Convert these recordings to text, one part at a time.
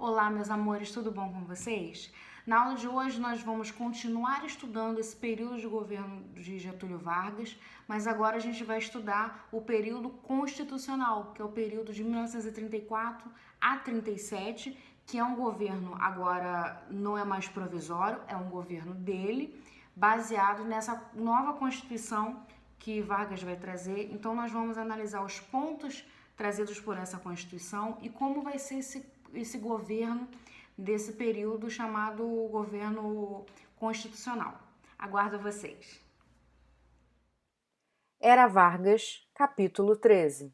Olá, meus amores, tudo bom com vocês? Na aula de hoje nós vamos continuar estudando esse período de governo de Getúlio Vargas, mas agora a gente vai estudar o período constitucional, que é o período de 1934 a 37, que é um governo agora não é mais provisório, é um governo dele, baseado nessa nova Constituição que Vargas vai trazer. Então nós vamos analisar os pontos trazidos por essa Constituição e como vai ser esse governo desse período chamado governo constitucional. Aguardo vocês. Era Vargas, capítulo 13.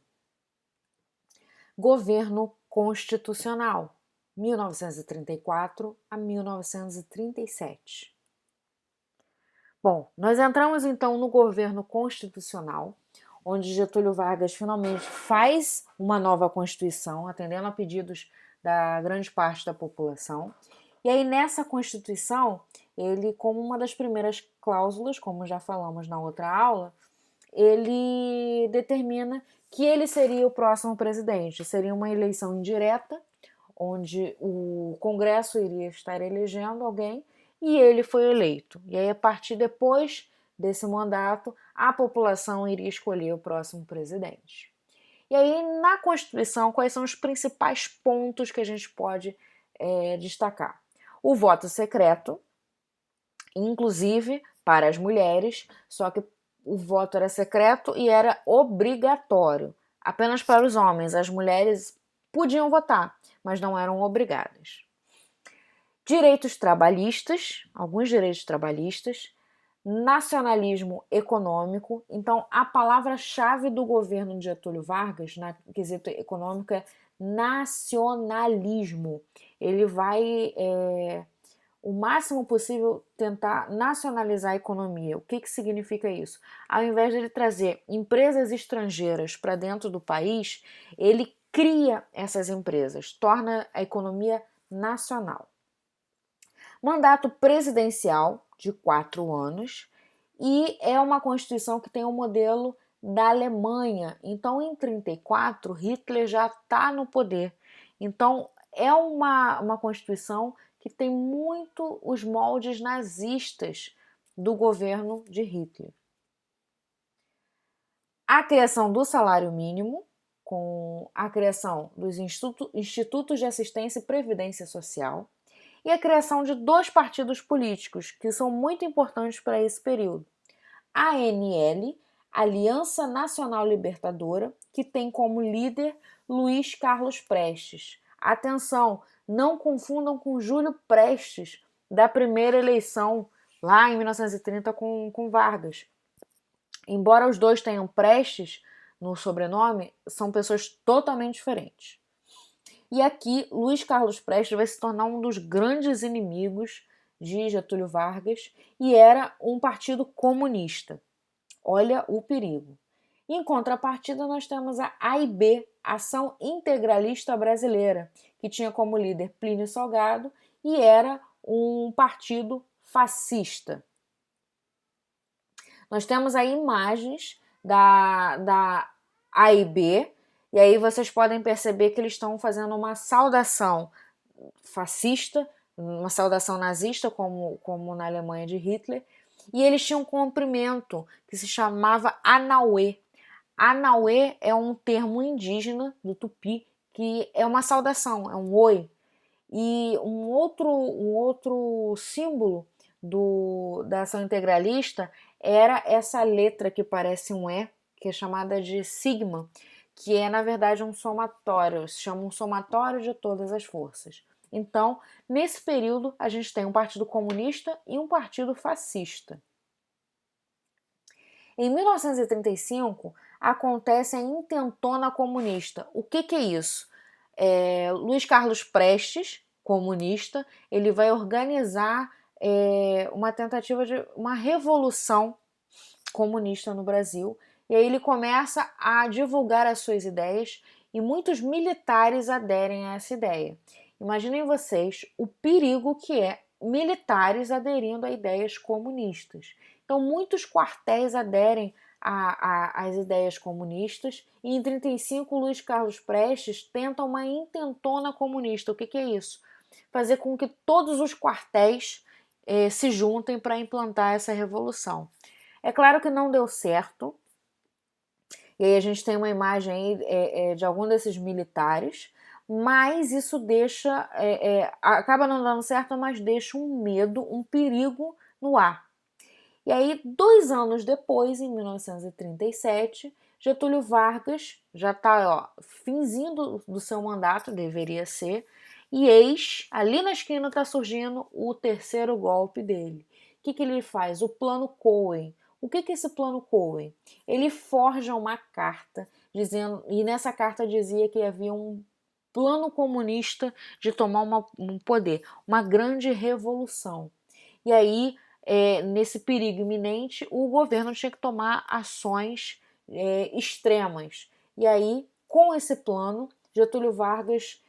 Governo Constitucional, 1934 a 1937. Bom, nós entramos então no governo constitucional, onde Getúlio Vargas finalmente faz uma nova Constituição, atendendo a pedidos da grande parte da população. E aí, nessa Constituição, ele, como uma das primeiras cláusulas, como já falamos na outra aula, ele determina que ele seria o próximo presidente. Seria uma eleição indireta, onde o Congresso iria estar elegendo alguém e ele foi eleito. E aí, a partir depois desse mandato, a população iria escolher o próximo presidente. E aí, na Constituição, quais são os principais pontos que a gente pode destacar? O voto secreto, inclusive para as mulheres, só que o voto era secreto e era obrigatório. Apenas para os homens. As mulheres podiam votar, mas não eram obrigadas. Direitos trabalhistas, alguns direitos trabalhistas, nacionalismo econômico. Então, a palavra-chave do governo de Getúlio Vargas, na quesito econômico, é nacionalismo. Ele vai, o máximo possível, tentar nacionalizar a economia. O que significa isso? Ao invés de ele trazer empresas estrangeiras para dentro do país, ele cria essas empresas, torna a economia nacional. Mandato presidencial de 4 anos e é uma Constituição que tem o modelo da Alemanha. Então, em 1934, Hitler já está no poder. Então, é uma Constituição que tem muito os moldes nazistas do governo de Hitler. A criação do salário mínimo, com a criação dos institutos de assistência e previdência social, e a criação de 2 partidos políticos que são muito importantes para esse período. A ANL, Aliança Nacional Libertadora, que tem como líder Luiz Carlos Prestes. Atenção, não confundam com Júlio Prestes, da primeira eleição lá em 1930 com Vargas. Embora os dois tenham Prestes no sobrenome, são pessoas totalmente diferentes. E aqui, Luiz Carlos Prestes vai se tornar um dos grandes inimigos de Getúlio Vargas e era um partido comunista. Olha o perigo. Em contrapartida, nós temos a AIB, Ação Integralista Brasileira, que tinha como líder Plínio Salgado e era um partido fascista. Nós temos aí imagens da AIB, e aí vocês podem perceber que eles estão fazendo uma saudação fascista, uma saudação nazista, como na Alemanha de Hitler, e eles tinham um cumprimento que se chamava Anauê. Anauê é um termo indígena do Tupi, que é uma saudação, é um oi. E um outro símbolo da ação integralista era essa letra que parece um E, que é chamada de sigma, que é, na verdade, um somatório, se chama um somatório de todas as forças. Então, nesse período, a gente tem um partido comunista e um partido fascista. Em 1935, acontece a Intentona Comunista. O que é isso? Luiz Carlos Prestes, comunista, ele vai organizar uma tentativa de uma revolução comunista no Brasil, e aí ele começa a divulgar as suas ideias e muitos militares aderem a essa ideia. Imaginem vocês o perigo que é militares aderindo a ideias comunistas. Então muitos quartéis aderem as ideias comunistas, e em 1935 Luiz Carlos Prestes tenta uma intentona comunista. O que é isso? Fazer com que todos os quartéis se juntem para implantar essa revolução. É claro que não deu certo, e aí a gente tem uma imagem aí, de algum desses militares, mas isso deixa, acaba não dando certo, mas deixa um medo, um perigo no ar. E aí, 2 anos depois, em 1937, Getúlio Vargas já está finzinho do seu mandato, deveria ser, e eis, ali na esquina está surgindo o terceiro golpe dele. O que ele faz? O Plano Cohen. O que é esse Plano Cohen? Ele forja uma carta, dizendo, e nessa carta dizia que havia um plano comunista de tomar um poder, uma grande revolução. E aí, nesse perigo iminente, o governo tinha que tomar ações extremas. E aí, com esse plano, Getúlio Vargas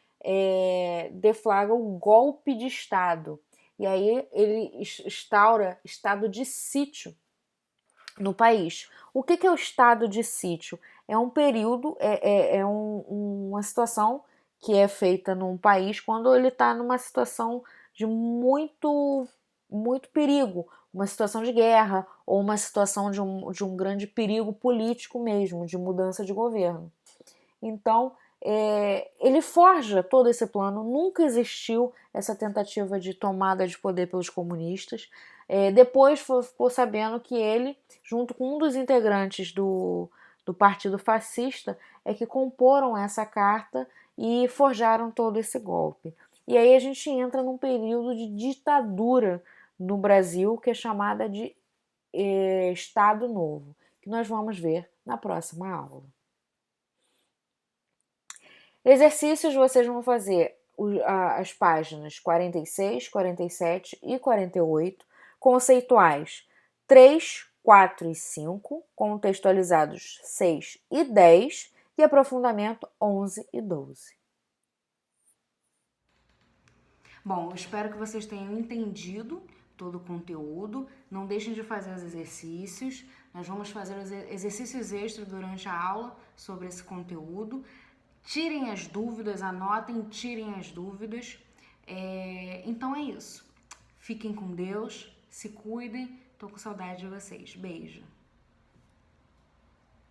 deflagra o golpe de Estado. E aí ele instaura estado de sítio no país. O que é o estado de sítio? É um período, uma situação que é feita num país quando ele está numa situação de muito perigo, uma situação de guerra ou uma situação de um grande perigo político mesmo, de mudança de governo. Então, ele forja todo esse plano, nunca existiu essa tentativa de tomada de poder pelos comunistas. Depois ficou sabendo que ele, junto com um dos integrantes do Partido Fascista, que comporam essa carta e forjaram todo esse golpe. E aí a gente entra num período de ditadura no Brasil, que é chamada de Estado Novo, que nós vamos ver na próxima aula. Exercícios vocês vão fazer as páginas 46, 47 e 48, conceituais 3, 4 e 5, contextualizados 6 e 10 e aprofundamento 11 e 12. Bom, eu espero que vocês tenham entendido todo o conteúdo. Não deixem de fazer os exercícios. Nós vamos fazer os exercícios extras durante a aula sobre esse conteúdo. Tirem as dúvidas, anotem, tirem as dúvidas. Então é isso. Fiquem com Deus, se cuidem. Tô com saudade de vocês. Beijo.